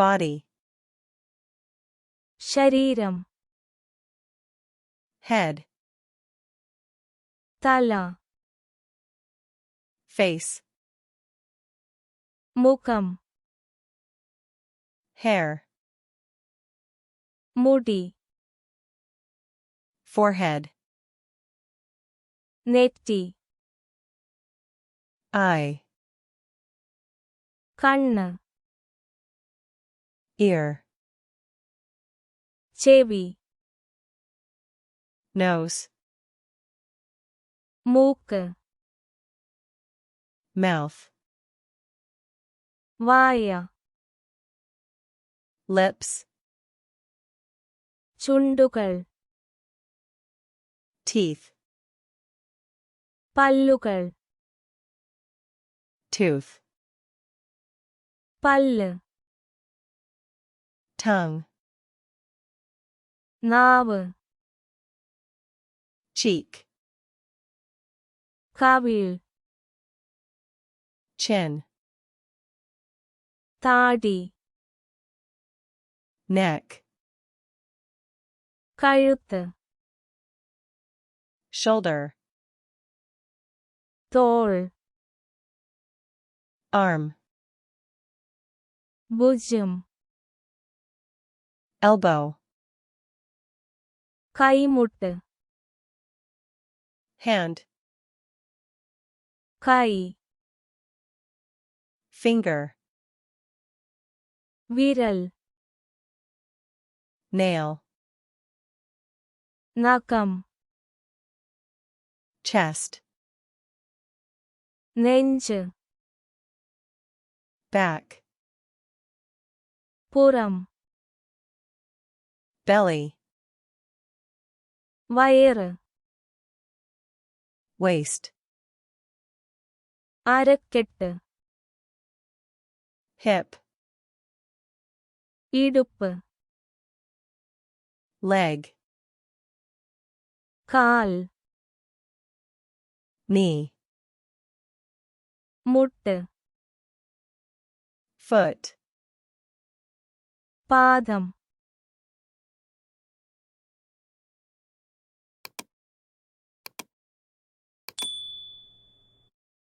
body, ശരീരം, head, തല, face, മുഖം, hair, മുടി, forehead, നെറ്റി, eye, കണ്ണ്, ear, ചെവി, nose, മൂക്ക്, mouth, വായ, lips, ചുണ്ടുകൾ, teeth, പല്ലുകൾ, tooth, പല്ല്, tongue, നാവ്, cheek, കവിൾ, chin, താടി, neck, കഴുത്ത്, shoulder, തോൾ, arm, ഭുജം, elbow, കൈമുട്ട്, hand, കൈ, finger, വിരൽ, nail, നഖം, chest, നെഞ്ച്, back, പുറം, belly, വയറ്, waist, അരക്കെട്ട്, hip, ഇടുപ്പ്, leg, കാൽ, knee, മുട്ട്, foot, പാദം,